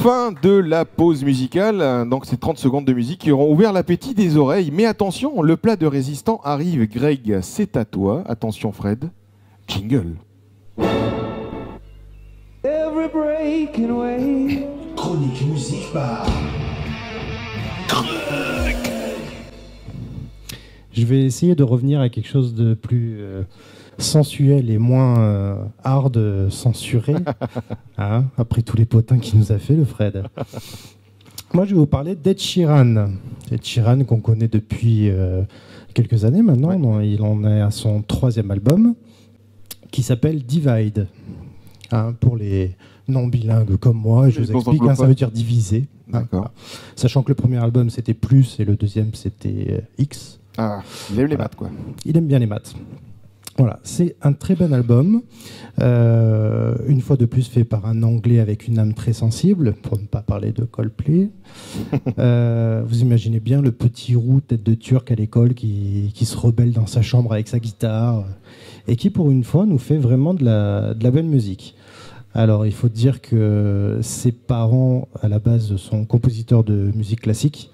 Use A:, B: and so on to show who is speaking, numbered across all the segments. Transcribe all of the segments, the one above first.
A: Fin de la pause musicale, donc ces 30 secondes de musique qui auront ouvert l'appétit des oreilles. Mais attention, le plat de résistant arrive. Greg, c'est à toi. Attention Fred, jingle.
B: Every breaking away.
C: Chronique musique par
D: Je vais essayer de revenir à quelque chose de plus sensuel et moins hard censuré, hein, après tous les potins qu'il nous a fait, le Fred. Moi, je vais vous parler d'Ed Sheeran. Ed Sheeran, qu'on connaît depuis quelques années maintenant. Ouais. Il en est à son 3e album, qui s'appelle Divide. Hein, pour les non-bilingues comme moi, je vous explique, hein, ça veut dire diviser.
A: D'accord.
D: Hein, sachant que le premier album, c'était plus, et le deuxième, c'était X.
A: Ah, il aime les maths, quoi.
D: Il aime bien les maths. Voilà, c'est un très bon album, une fois de plus fait par un Anglais avec une âme très sensible, pour ne pas parler de Coldplay. Vous imaginez bien le petit roux tête de turc à l'école qui se rebelle dans sa chambre avec sa guitare, et qui pour une fois nous fait vraiment de la belle musique. Alors il faut dire que ses parents à la base sont compositeurs de musique classique,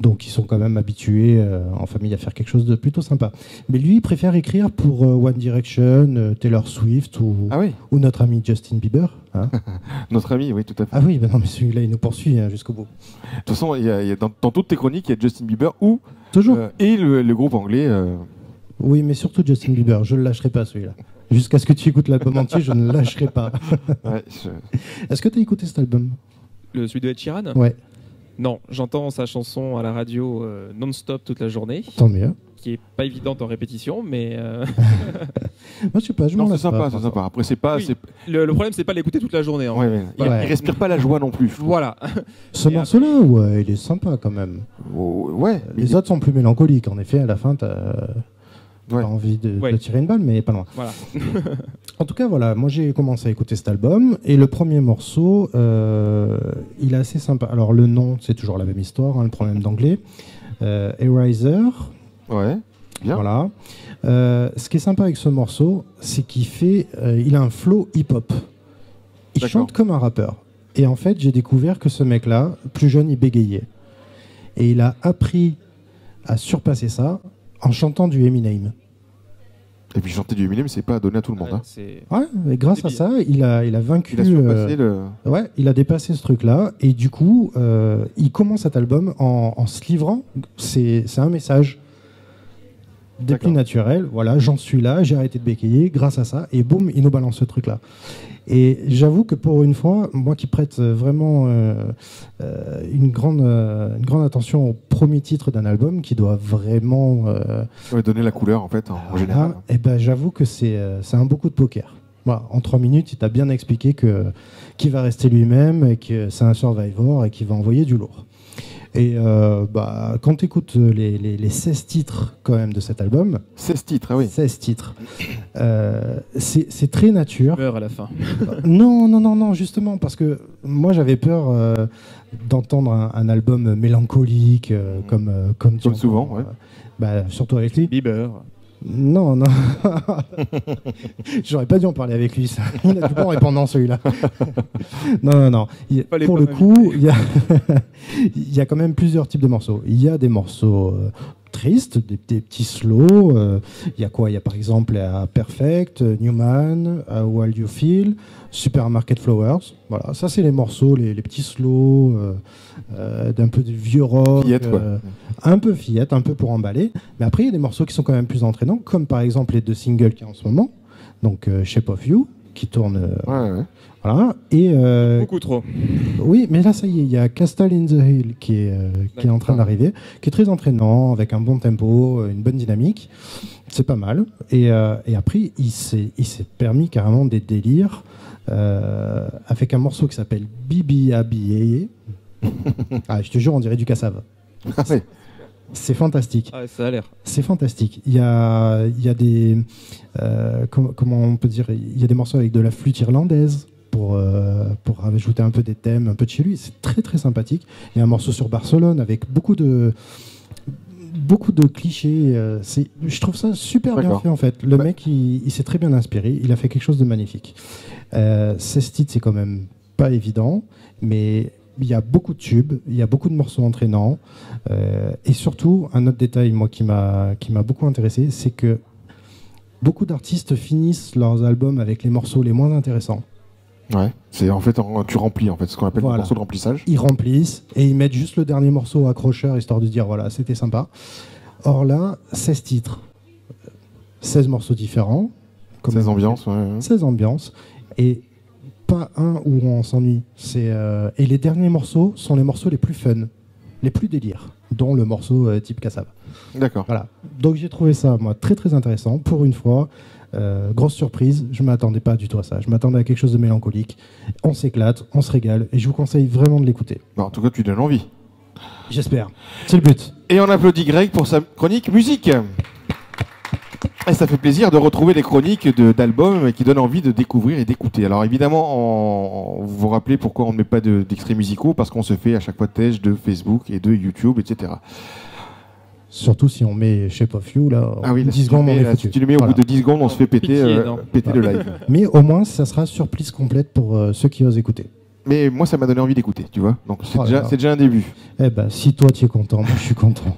D: donc ils sont quand même habitués en famille à faire quelque chose de plutôt sympa. Mais lui, il préfère écrire pour One Direction, Taylor Swift ou notre ami Justin Bieber. Hein.
A: Notre ami, oui, tout à fait.
D: Ah oui, ben non, mais celui-là, il nous poursuit jusqu'au bout.
A: De toute façon, dans toutes tes chroniques, il y a Justin Bieber ou
D: toujours
A: et le groupe anglais.
D: Oui, mais surtout Justin Bieber. Je ne le lâcherai pas, celui-là. Jusqu'à ce que tu écoutes l'album entier, je ne le lâcherai pas.
A: Ouais,
D: Est-ce que tu as écouté cet album?
E: Celui de Ed Sheeran?
D: Ouais.
E: Non, j'entends sa chanson à la radio non-stop toute la journée.
D: Tant mieux.
E: Qui est pas évidente en répétition, mais.
D: Moi, je sais pas, je m'en lasse pas.
A: C'est sympa. Après, c'est pas.
E: Oui. Le problème, c'est pas l'écouter toute la journée. Hein.
A: Ouais. Il respire pas la joie non plus.
E: Voilà.
D: Ce morceau-là, ouais, il est sympa quand même.
A: Ouais.
D: Les autres sont plus mélancoliques. En effet, à la fin, t'as envie de tirer une balle, mais pas loin.
E: Voilà.
D: En tout cas, voilà, moi j'ai commencé à écouter cet album, et le premier morceau, il est assez sympa. Alors le nom, c'est toujours la même histoire, hein, le problème d'anglais. Eraser.
A: Ouais, bien.
D: Voilà. Ce qui est sympa avec ce morceau, c'est il a un flow hip-hop. Il chante comme un rappeur. Et en fait, j'ai découvert que ce mec-là, plus jeune, il bégayait. Et il a appris à surpasser ça en chantant du Eminem.
A: Et puis chanter du Eminem, c'est pas donné à tout le monde.
D: Et grâce à ça, il a vaincu.
A: Il a surpassé
D: il a dépassé ce truc-là. Et du coup, il commence cet album en se livrant. C'est un message des plus naturels. Voilà, j'en suis là, j'ai arrêté de bécayer grâce à ça. Et boum, il nous balance ce truc-là. Et j'avoue que pour une fois, moi qui prête vraiment une grande attention au premier titre d'un album, qui doit vraiment
A: donner la couleur en fait en général.
D: Et ben j'avoue que c'est un beau coup de poker. Voilà, en 3 minutes, il t'a bien expliqué qu'il va rester lui-même, et que c'est un survivor et qu'il va envoyer du lourd. Et quand tu écoutes les 16 titres quand même de cet album...
A: 16 titres, ah oui.
D: 16 titres. C'est très nature.
E: Peur à la fin.
D: Non, justement, parce que moi j'avais peur d'entendre un album mélancolique, comme
A: souvent, ouais.
D: Surtout avec lui.
E: Bieber.
D: Non. J'aurais pas dû en parler avec lui, ça. Il a du bon répondant, celui-là. Non. Pour le coup, il y a quand même plusieurs types de morceaux. Il y a des morceaux tristes, des petits slows. Il y a quoi? Il y a par exemple Perfect, Newman, How Do You Feel, Supermarket Flowers. Voilà, ça c'est les morceaux, les petits slows, d'un peu de vieux rock, un peu fillette, un peu pour emballer. Mais après il y a des morceaux qui sont quand même plus entraînants, comme par exemple les 2 singles qu'il y a en ce moment, donc Shape of You, qui tourne. Voilà. Et
E: beaucoup trop.
D: Oui, mais là ça y est, il y a Castle in the Hill qui est en train d'arriver, qui est très entraînant, avec un bon tempo, une bonne dynamique. C'est pas mal. Et après il s'est permis carrément des délires avec un morceau qui s'appelle Bibi Abiye. Je te jure, on dirait du Cassave. C'est fantastique.
E: Ça a l'air.
D: C'est fantastique. Il y a des comment on peut dire, il y a des morceaux avec de la flûte irlandaise pour ajouter un peu des thèmes, un peu de chez lui. C'est très très sympathique. Il y a un morceau sur Barcelone avec beaucoup de clichés. Je trouve ça super bien fait en fait. Le mec, il s'est très bien inspiré. Il a fait quelque chose de magnifique. 16 titres, c'est quand même pas évident, mais il y a beaucoup de tubes, il y a beaucoup de morceaux entraînants. Et surtout, un autre détail moi, qui m'a beaucoup intéressé, c'est que beaucoup d'artistes finissent leurs albums avec les morceaux les moins intéressants.
A: Ouais, c'est en fait, tu remplis en fait, ce qu'on appelle le morceau de remplissage.
D: Ils remplissent et ils mettent juste le dernier morceau accrocheur, histoire de dire voilà, c'était sympa. Or là, 16 titres, 16 morceaux différents.
A: 16 ambiances, ouais.
D: 16 ambiances. Et pas un où on s'ennuie. Et les derniers morceaux sont les morceaux les plus fun, les plus délires, dont le morceau type Kassav.
A: D'accord.
D: Voilà. Donc j'ai trouvé ça, moi, très très intéressant. Pour une fois, grosse surprise, je ne m'attendais pas du tout à ça. Je m'attendais à quelque chose de mélancolique. On s'éclate, on se régale, et je vous conseille vraiment de l'écouter.
A: Bon, en tout cas, tu donnes envie.
D: J'espère. C'est le but.
A: Et on applaudit Greg pour sa chronique musique. Et ça fait plaisir de retrouver les chroniques d'albums qui donnent envie de découvrir et d'écouter. Alors évidemment, vous vous rappelez pourquoi on ne met pas d'extraits musicaux, parce qu'on se fait à chaque fois têche de Facebook et de YouTube, etc.
D: Surtout si on met Shape of You, là,
A: Ah oui, là,
D: 10 secondes, on est foutu.
A: si tu le mets au bout de 10 secondes, on se fait péter, péter le live.
D: Mais au moins, ça sera surprise complète pour ceux qui osent écouter.
A: Mais moi, ça m'a donné envie d'écouter, tu vois. Donc c'est déjà un début.
D: Eh ben, si toi, tu es content, moi, je suis content.